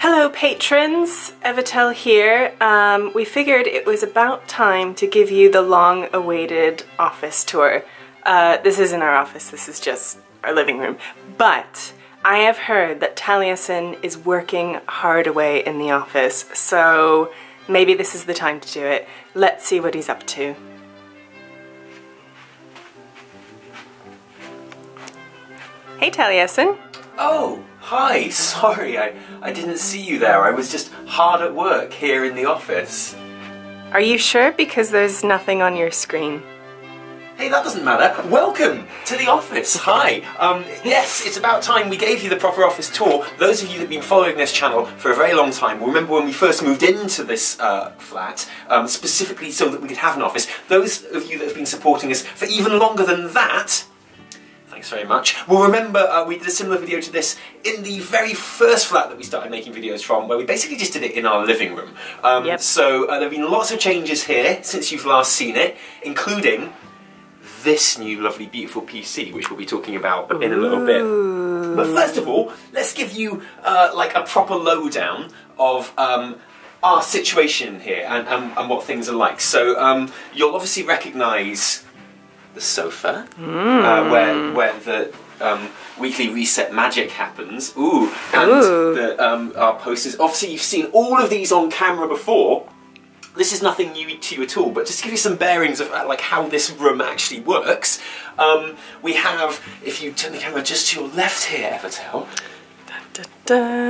Hello patrons, EVGA here. We figured it was about time to give you the long-awaited office tour. This isn't our office, this is just our living room. But I have heard that Taliesin is working hard away in the office, so maybe this is the time to do it. Let's see what he's up to. Hey Taliesin. Oh, hi. Sorry, I didn't see you there. I was just hard at work here in the office. Are you sure? Because there's nothing on your screen. Hey, that doesn't matter. Welcome to the office. Hi. Yes, it's about time we gave you the proper office tour. Those of you that have been following this channel for a very long time will remember when we first moved into this flat, specifically so that we could have an office. Those of you that have been supporting us for even longer than that, thanks very much. We'll remember we did a similar video to this in the very first flat that we started making videos from, where we basically just did it in our living room. So there have been lots of changes here since you've last seen it, including this new lovely beautiful PC, which we'll be talking about in a little bit. But first of all, let's give you like a proper lowdown of our situation here and what things are like. So you'll obviously recognise the sofa, where the weekly reset magic happens. And our posters. Obviously, you've seen all of these on camera before. This is nothing new to you at all, but just to give you some bearings of like how this room actually works, we have, if you turn the camera just to your left here, EVGA,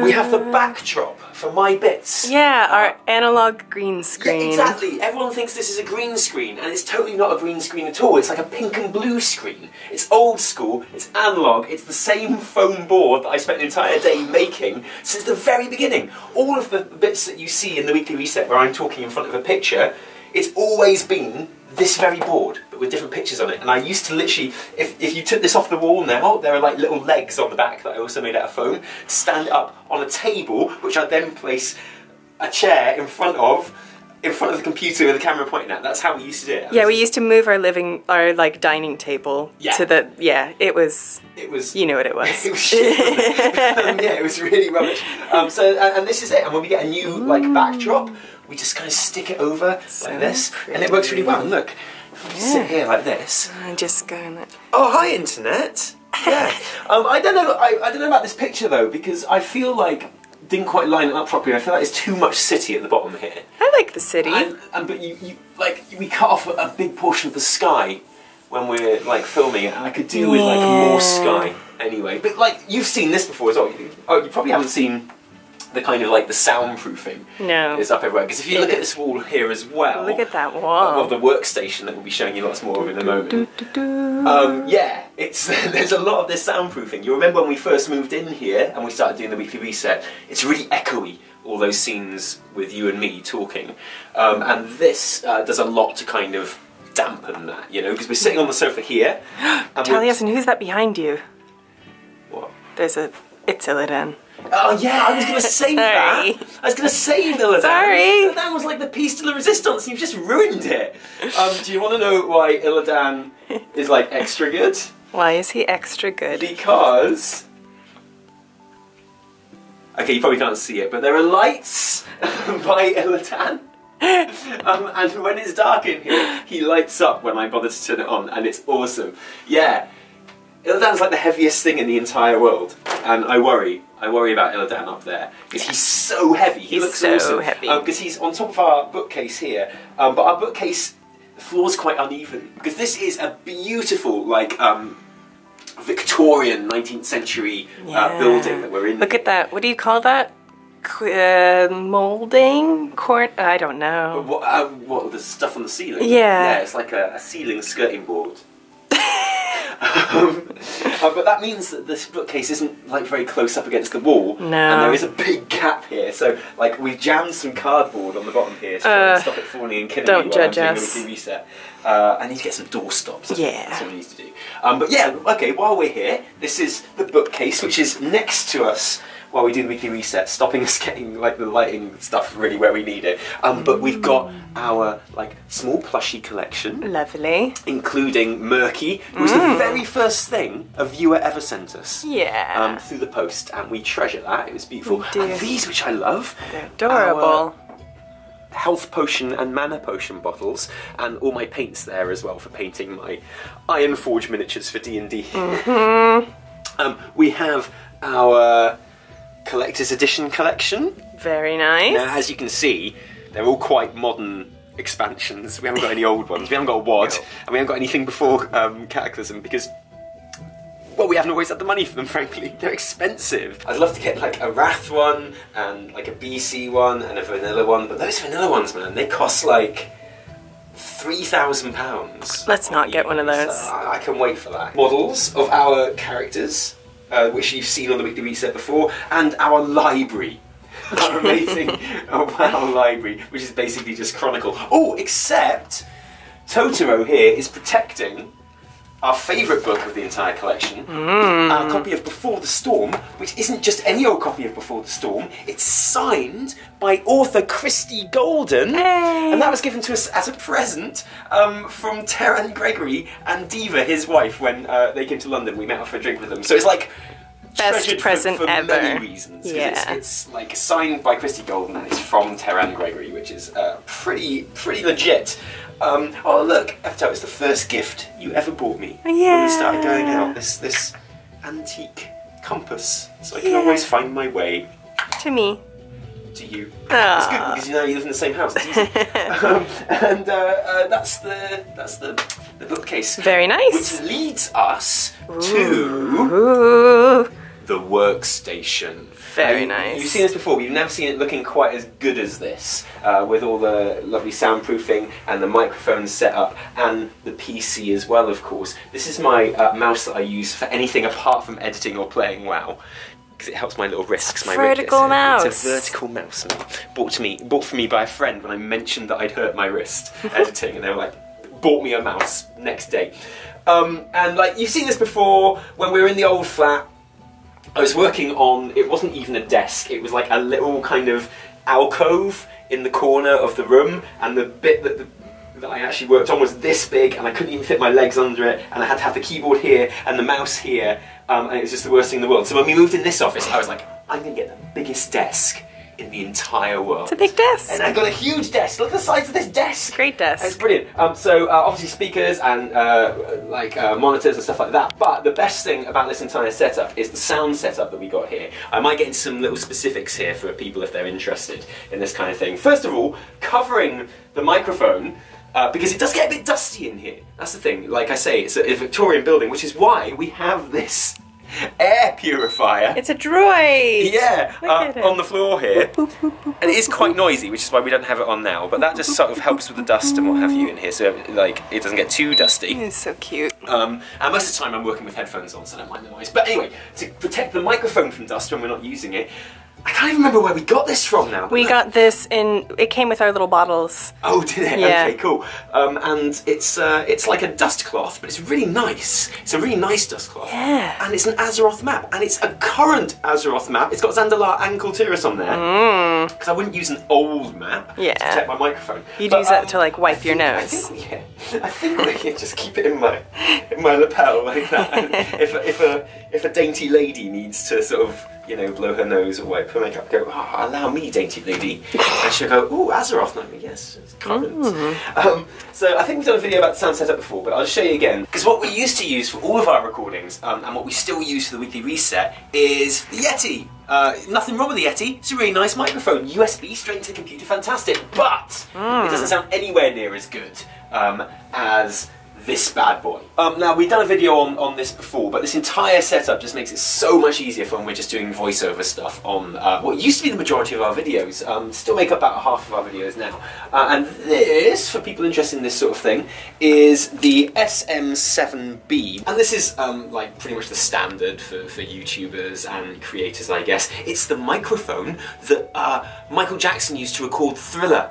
we have the backdrop for My Bits. Yeah, our analog green screen. Yeah, exactly. Everyone thinks this is a green screen, and it's totally not a green screen at all. It's like a pink and blue screen. It's old school, it's analog, it's the same foam board that I spent an entire day making since the very beginning. All of the bits that you see in the weekly reset where I'm talking in front of a picture, it's always been this very board, but with different pictures on it. And I used to literally, if you took this off the wall now, there are like little legs on the back that I also made out of foam, stand up on a table, which I then place a chair in front of the computer with the camera pointing at. That's how we used to do it. Yeah, we used to move our like dining table to the, it was, you know what it was. It was shit, wasn't it? Yeah, it was really rubbish. And this is it, and when we get a new like backdrop, we just kind of stick it over like this, pretty. And it works really well. And look, if we sit here like this, I'm just going like, oh hi internet. Yeah. I don't know about this picture though, because I feel like didn't quite line it up properly. I feel like there's too much city at the bottom here. I like the city. But we cut off a big portion of the sky when we're like filming it, and I could do with like more sky anyway. But like you've seen this before as well. You probably haven't seen the kind of like the soundproofing is up everywhere. Because if you look at this wall here as well, look at that wall of the workstation that we'll be showing you lots more of in a moment. Yeah, there's a lot of this soundproofing. You remember when we first moved in here and we started doing the weekly reset? It's really echoey, all those scenes with you and me talking, and this does a lot to kind of dampen that, you know, because we're sitting on the sofa here. Taliesin, who's that behind you? What? It's Illidan. Oh yeah, I was going to save that. I was going to save Illidan. Sorry. Illidan was like the piece de la resistance, and you've just ruined it. Do you want to know why Illidan is like extra good? Why is he extra good? Because, okay, you probably can't see it, but there are lights by Illidan. And when it's dark in here, he lights up when I bother to turn it on, and it's awesome. Yeah. Illidan's like the heaviest thing in the entire world, and I worry about Illidan up there because he's so heavy. He looks so awesome heavy because he's on top of our bookcase here, but our bookcase, the floor's quite uneven because this is a beautiful like Victorian 19th century building that we're in. Look at that. What do you call that? Molding? I don't know. What the stuff on the ceiling? Yeah. Yeah, it's like a ceiling skirting board. But that means that this bookcase isn't like very close up against the wall, and there is a big gap here. So like we've jammed some cardboard on the bottom here to try and stop it falling and killing me while I'm doing the weekly reset. I need to get some door stops. That's what we need to do. But yeah, okay. While we're here, this is the bookcase, which is next to us while we do the weekly reset, stopping us getting like the lighting stuff really where we need it. But we've got our like small plushie collection. Lovely. Including Murky, who was the very first thing a viewer ever sent us. Yeah. Through the post, and we treasure that. It was beautiful. We do. And these, which I love. They're adorable. Health potion and mana potion bottles, and all my paints there as well for painting my Iron Forge miniatures for D&D. We have our collector's edition collection. Very nice. Now, as you can see, they're all quite modern expansions. We haven't got any old ones. We haven't got a WAD, and we haven't got anything before Cataclysm because, well, we haven't always had the money for them, frankly. They're expensive. I'd love to get like a Wrath one, and like a BC one, and a vanilla one, but those vanilla ones, man, they cost like £3,000. Let's not get one of those. I can wait for that. Models of our characters, which you've seen on the weekly reset before, and our library. Our amazing WoW library, which is basically just Chronicle. Oh, except Totoro here is protecting our favourite book of the entire collection, our copy of Before the Storm, which isn't just any old copy of Before the Storm, it's signed by author Christy Golden, and that was given to us as a present from Terran Gregory and Diva, his wife, when they came to London. We met up for a drink with them. So it's like best present for ever. Many reasons. Yeah. It's like signed by Christy Golden and it's from Terran Gregory, which is pretty legit. Oh look, Efto, it's the first gift you ever bought me when we started going out. This antique compass, so I can always find my way to me. To you. It's good because you know you live in the same house. It's easy. And that's the bookcase. Very nice. Which leads us to the workstation. Very nice. You've seen this before, but you've never seen it looking quite as good as this, with all the lovely soundproofing and the microphone setup and the PC as well, of course. This is my mouse that I use for anything apart from editing or playing WoW, because it helps my little wrists. My vertical mouse. It's a vertical mouse, bought for me by a friend when I mentioned that I'd hurt my wrist editing, and they were like, bought me a mouse next day. And like you've seen this before when we were in the old flat. I was working on, it wasn't even a desk, it was like a little kind of alcove in the corner of the room, and the bit that I actually worked on was this big, and I couldn't even fit my legs under it, and I had to have the keyboard here and the mouse here, and it was just the worst thing in the world. So when we moved in this office, I was like, I'm going to get the biggest desk in the entire world. It's a big desk. And I got a huge desk. Look at the size of this desk. Great desk. It's brilliant. So obviously speakers and monitors and stuff like that. But the best thing about this entire setup is the sound setup that we got here. I might get into some little specifics here for people if they're interested in this kind of thing. First of all, covering the microphone, because it does get a bit dusty in here. That's the thing. Like I say, it's a Victorian building, which is why we have this air purifier. It's a droid! Yeah, on the floor here. And it is quite noisy, which is why we don't have it on now, but that just sort of helps with the dust and what have you in here, so like it doesn't get too dusty. It's so cute. And most of the time I'm working with headphones on, so I don't mind the noise. But anyway, to protect the microphone from dust when we're not using it, I can't even remember where we got this from now. We got this it came with our little bottles. Oh, did it? Yeah. Okay, cool. And it's like a dust cloth, but it's really nice. It's a really nice dust cloth. Yeah. And it's an Azeroth map, and it's a current Azeroth map. It's got Zandalar and Kultiris on there. Because I wouldn't use an old map to protect my microphone. You'd use that to like wipe your nose. I think we can just keep it in my lapel like that. And if a dainty lady needs to sort of, you know, blow her nose or wipe her makeup, go, oh, allow me, dainty lady. And she'll go, oh, Azeroth. And I go, yes, it's current. So I think we've done a video about the sound setup before, but I'll just show you again. Because what we used to use for all of our recordings, and what we still use for the weekly reset, is the Yeti. Nothing wrong with the Yeti. It's a really nice microphone. USB straight into the computer, fantastic. But it doesn't sound anywhere near as good as this bad boy. Now, we've done a video on this before, but this entire setup just makes it so much easier for when we're just doing voiceover stuff on what used to be the majority of our videos. Still make up about half of our videos now. And this, for people interested in this sort of thing, is the SM7B. And this is like pretty much the standard for YouTubers and creators, I guess. It's the microphone that Michael Jackson used to record Thriller.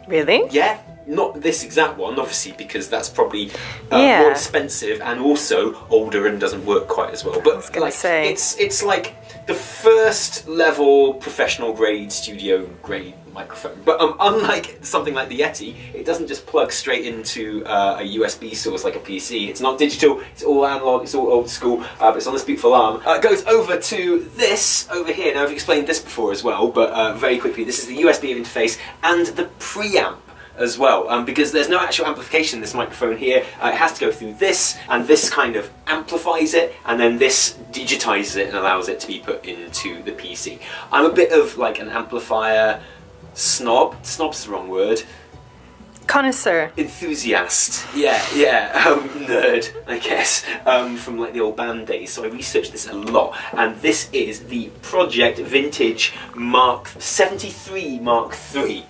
Really? Yeah. not this exact one, obviously, because that's probably more expensive and also older and doesn't work quite as well. But like, it's like the first level professional grade, studio grade microphone. But unlike something like the Yeti, it doesn't just plug straight into a USB source like a PC. It's not digital, it's all analog, it's all old school, but it's on this beautiful arm. It goes over to this over here. Now I've explained this before as well, but very quickly, this is the USB interface and the preamp as well, because there's no actual amplification in this microphone here. It has to go through this, and this kind of amplifies it, and then this digitizes it and allows it to be put into the PC. I'm a bit of like an amplifier snob. Snob's the wrong word. Connoisseur. Enthusiast. Yeah, nerd, I guess, from like the old band days. So I researched this a lot, and this is the Project Vintage Mark 73 Mark III.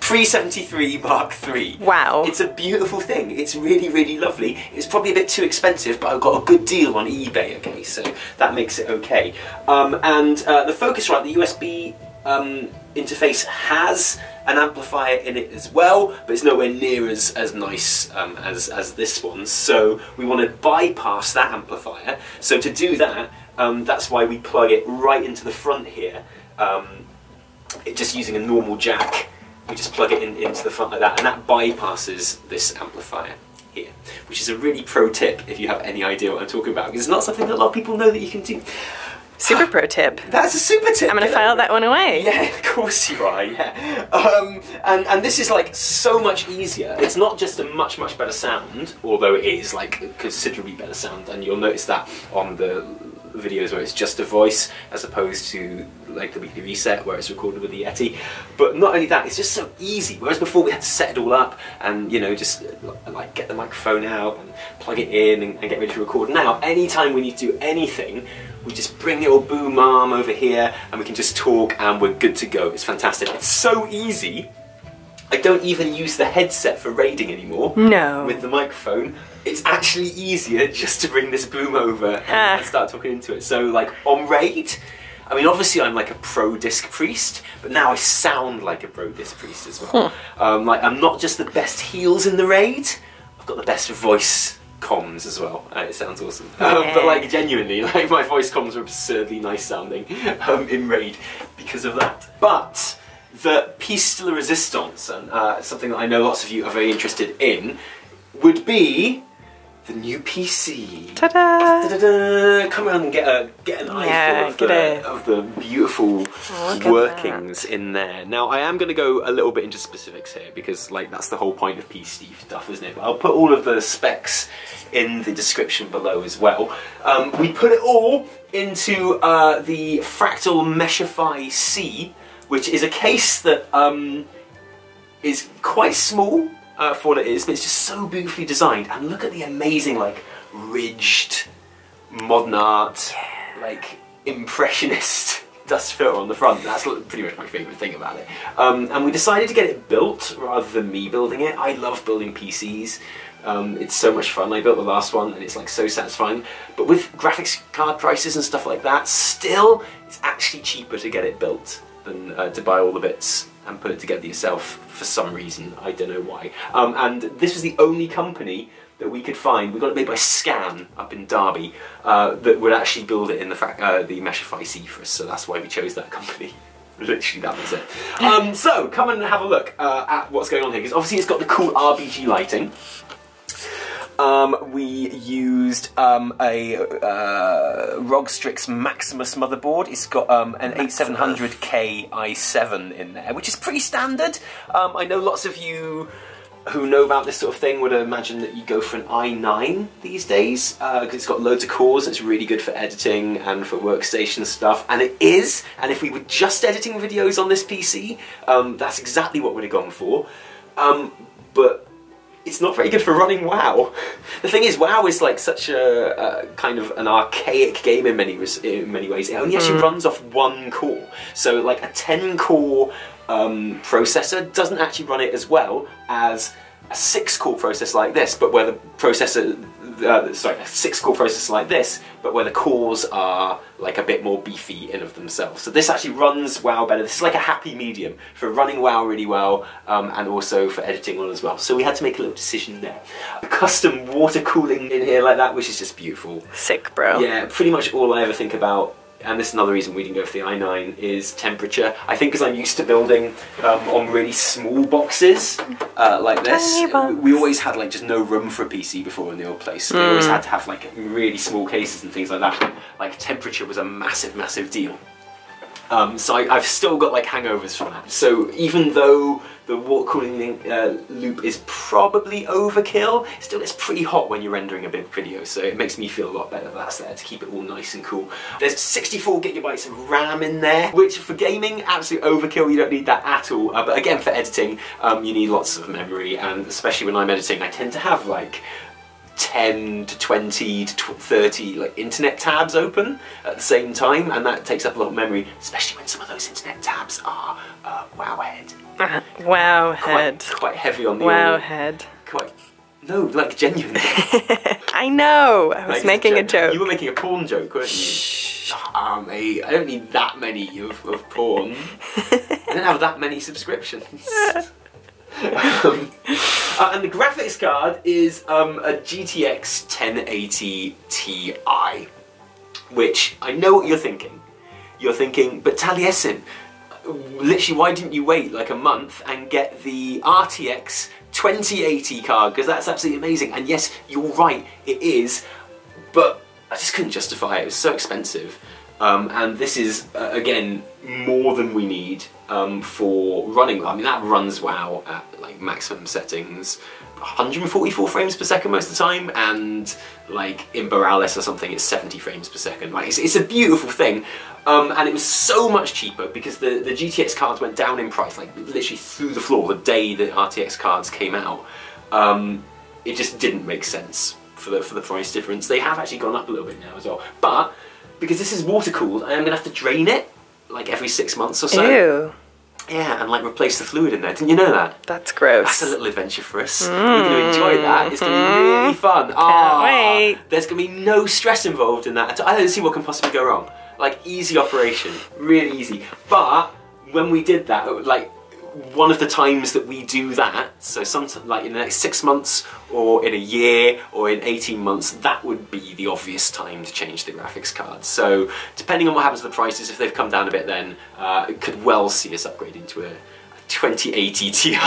Pre-73 Mark III. Wow. It's a beautiful thing. It's really, really lovely. It's probably a bit too expensive, but I got a good deal on eBay, okay, so that makes it okay. And the Focusrite, the USB interface has an amplifier in it as well, but it's nowhere near as nice as this one, so we want to bypass that amplifier. So to do that, that's why we plug it right into the front here, just using a normal jack. We just plug it into the front like that, and that bypasses this amplifier here, which is a really pro tip if you have any idea what I'm talking about, because it's not something that a lot of people know that you can do. Super pro tip. That's a super tip. I'm going to file that one away. Yeah, of course you are, yeah. And this is like so much easier. It's not just a much better sound, although it is like considerably better sound, and you'll notice that on the videos where it's just a voice as opposed to like the Weekly Reset where it's recorded with the Yeti. But not only that, it's just so easy, whereas before we had to set it all up and, you know, just like get the microphone out and plug it in and get ready to record. Now anytime we need to do anything, we just bring the old boom arm over here and we can just talk and we're good to go. It's fantastic. It's so easy. I don't even use the headset for raiding anymore. No. With the microphone. It's actually easier just to bring this boom over and start talking into it. So like on raid, I mean obviously I'm like a pro disc priest, but now I sound like a pro disc priest as well. Like I'm not just the best heels in the raid, I've got the best voice comms as well. It sounds awesome. But like genuinely, like my voice comms are absurdly nice sounding in raid because of that. But the piece de la resistance, and something that I know lots of you are very interested in, would be the new PC. Ta-da! Ta-da-da! Come around and get an eyeful of the beautiful workings in there. Now I am going to go a little bit into specifics here because like that's the whole point of PC stuff, isn't it? But I'll put all of the specs in the description below as well. We put it all into the fractal Meshify C, which is a case that is quite small for what it is, but it's just so beautifully designed. And look at the amazing, like, ridged, modern art, like, impressionist dust filter on the front. That's pretty much my favourite thing about it. And we decided to get it built rather than me building it. I love building PCs. It's so much fun. I built the last one and it's like so satisfying. But with graphics card prices and stuff like that, still, it's actually cheaper to get it built than to buy all the bits and put it together yourself for some reason. I don't know why. And this was the only company that we could find. We got it made by Scan up in Derby that would actually build it in the Meshify C for us, so that's why we chose that company. Literally, that was it. So, come and have a look at what's going on here, because obviously it's got the cool RGB lighting. We used a ROG Strix Maximus motherboard. It's got an 8700K i7 in there, which is pretty standard. I know lots of you who know about this sort of thing would imagine that you go for an i9 these days, because it's got loads of cores. It's really good for editing and for workstation stuff, and it is. And if we were just editing videos on this PC, that's exactly what we'd have gone for. But it's not very good for running WoW. The thing is, WoW is like such a kind of an archaic game in many ways. It only actually runs off one core. So like a 10-core processor doesn't actually run it as well as a 6-core processor like this, but where the processor, a 6-core processor like this, but where the cores are like a bit more beefy in of themselves. So this actually runs WoW better. This is like a happy medium for running WoW really well, and also for editing well as well. So we had to make a little decision there. Custom water cooling in here like that, which is just beautiful. Sick, bro. Yeah, pretty much all I ever think about, and this is another reason we didn't go for the i9, is temperature. I think because I'm used to building on really small boxes like this. We always had like just no room for a PC before in the old place. So we always had to have like really small cases and things like that. Like temperature was a massive, massive deal. So I've still got like hangovers from that. So even though the water cooling loop is probably overkill, it still gets pretty hot when you're rendering a big video, so it makes me feel a lot better that that's there to keep it all nice and cool. There's 64 gigabytes of RAM in there, which for gaming, absolute overkill, you don't need that at all. But again, for editing, you need lots of memory, and especially when I'm editing, I tend to have like 10 to 20 to 30 like internet tabs open at the same time, and that takes up a lot of memory, especially when some of those internet tabs are wowhead. Wowhead. Quite heavy on the wowhead. No, like genuinely. I know. I was making a joke. You were making a porn joke, weren't you? Shh. Mate, I don't need that many of porn. I don't have that many subscriptions. And the graphics card is a GTX 1080 Ti, which I know what you're thinking. You're thinking, but Taliesin, literally why didn't you wait like a month and get the RTX 2080 card, because that's absolutely amazing. And yes, you're right, it is, but I just couldn't justify it. It was so expensive. And this is, again, more than we need for running. I mean, that runs WoW at like maximum settings, 144 frames per second most of the time, and like in Borales or something, it's 70 frames per second. Like, it's a beautiful thing. And it was so much cheaper because the GTX cards went down in price, like literally through the floor the day the RTX cards came out. It just didn't make sense for the price difference. They have actually gone up a little bit now as well, but because this is water cooled, I am gonna have to drain it like every 6 months or so. Ew. Yeah, and like replace the fluid in there. Didn't you know that? That's gross. That's a little adventure for us. We're going to enjoy that. It's going to be really fun. Can't wait. There's going to be no stress involved in that. I don't see what can possibly go wrong. Like, easy operation. Really easy. But when we did that, like, one of the times that we do that, so sometime like in the next 6 months or in a year or in 18 months, that would be the obvious time to change the graphics card. So depending on what happens to the prices, if they've come down a bit, then it could well see us upgrading to a 2080 Ti,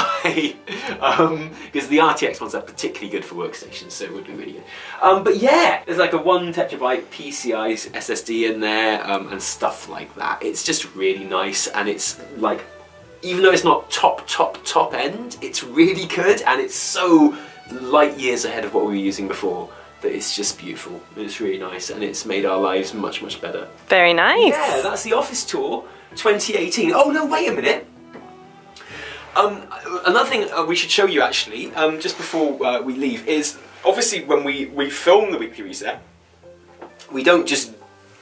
because the RTX ones are particularly good for workstations, so it would be really good. But yeah, there's like a 1 terabyte PCI SSD in there, and stuff like that. It's just really nice, and it's like, even though it's not top end, it's really good, and it's so light years ahead of what we were using before that it's just beautiful. It's really nice, and it's made our lives much, much better. Very nice. Yeah, that's the Office Tour 2018. Oh no, wait a minute. Another thing we should show you actually, just before we leave, is obviously when we film the weekly reset, we don't just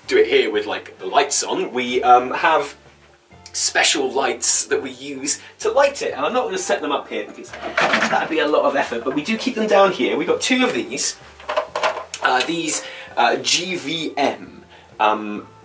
do it here with like the lights on. We have special lights that we use to light it, and I'm not going to set them up here because that'd be a lot of effort, but we do keep them down here. We've got 2 of these GVM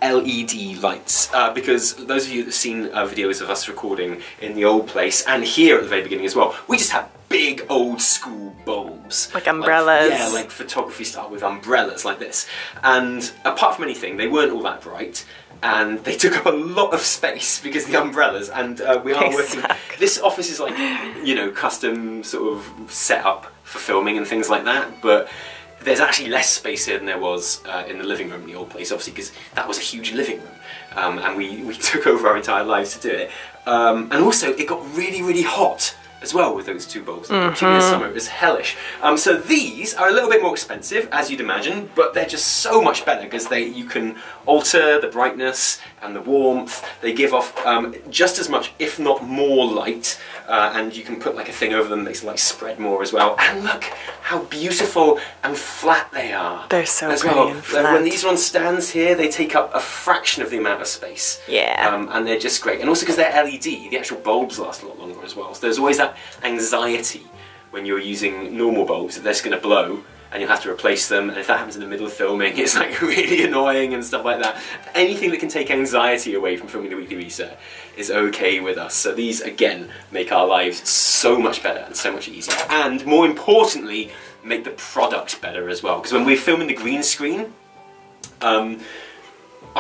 LED lights, because those of you that have seen videos of us recording in the old place and here at the very beginning as well, we just had big old school bulbs. Like umbrellas. Like, yeah, like photography style with umbrellas like this. And apart from anything, they weren't all that bright, and they took up a lot of space because the umbrellas, and we are working. This office is like, you know, custom sort of set up for filming and things like that, but there's actually less space here than there was in the living room in the old place, obviously, because that was a huge living room, and we took over our entire lives to do it. And also, it got really, really hot as well with those 2 bulbs. Particularly in the summer, it was hellish. So these are a little bit more expensive, as you'd imagine, but they're just so much better because you can alter the brightness and the warmth. They give off just as much, if not more, light, and you can put like a thing over them that makes them like spread more as well. And look how beautiful and flat they are. They're so pretty and flat. When these are on stands here, they take up a fraction of the amount of space. Yeah. And they're just great. And also because they're LED, the actual bulbs last a lot longer as well. So there's always that anxiety when you're using normal bulbs, that they're just going to blow and you'll have to replace them, and if that happens in the middle of filming, it's like really annoying and stuff like that. Anything that can take anxiety away from filming the weekly reset is okay with us. So these, again, make our lives so much better and so much easier. And more importantly, make the product better as well. Because when we're filming the green screen, I'll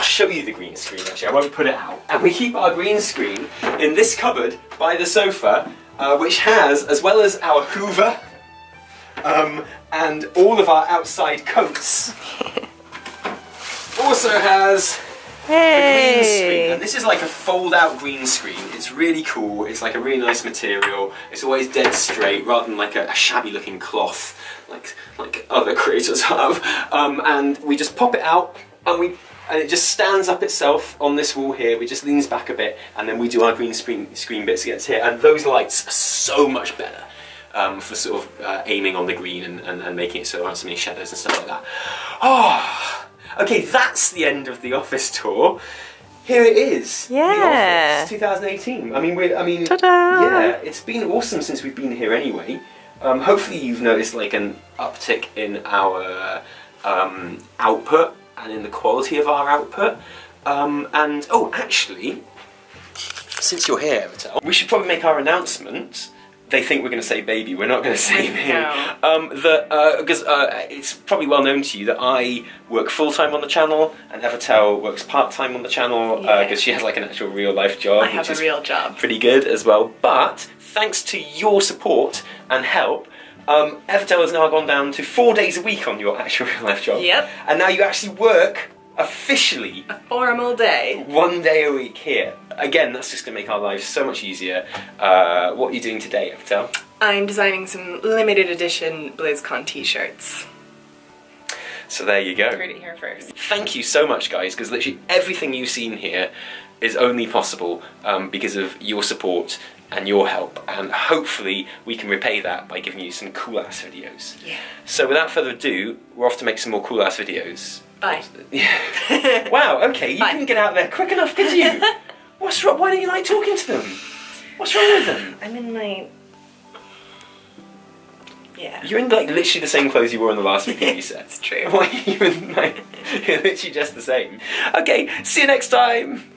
show you the green screen actually, I won't put it out. And we keep our green screen in this cupboard by the sofa, which has, as well as our Hoover, and all of our outside coats, also has the green screen. And this is like a fold-out green screen. It's really cool. It's like a really nice material. It's always dead straight, rather than like a shabby-looking cloth, like other creators have. And we just pop it out, and it just stands up itself on this wall here. It just leans back a bit, and then we do our green screen bits against here. And those lights are so much better. For sort of aiming on the green and making it so there aren't so many shadows and stuff like that. Oh, okay, that's the end of the office tour. Here it is. Yeah. The office 2018. I mean, ta-da! Yeah, it's been awesome since we've been here anyway. Hopefully you've noticed like an uptick in our output and in the quality of our output. And oh, actually, since you're here, Evertel, we should probably make our announcement. They think we're going to say baby, we're not going to say baby. No. Because it's probably well known to you that I work full-time on the channel and Evertel works part-time on the channel because she has like an actual real-life job. I have a real job. Pretty good as well. But thanks to your support and help, Evertel has now gone down to 4 days a week on your actual real-life job. Yep. And now you actually work officially a formal day. 1 day a week here. Again, that's just going to make our lives so much easier. What are you doing today, Evertel? I'm designing some limited edition BlizzCon t-shirts. So there you go. You heard it here first. Thank you so much, guys, because literally everything you've seen here is only possible because of your support and your help, and hopefully we can repay that by giving you some cool ass videos. Yeah. So without further ado, we're off to make some more cool ass videos. Bye. Yeah. Wow, okay, you didn't get out there quick enough, did you? What's wrong? Why don't you like talking to them? What's wrong with them? I'm in my... Yeah. You're in like literally the same clothes you wore in the last video you said. It's true. Why are you in like, you're literally just the same. Okay, see you next time!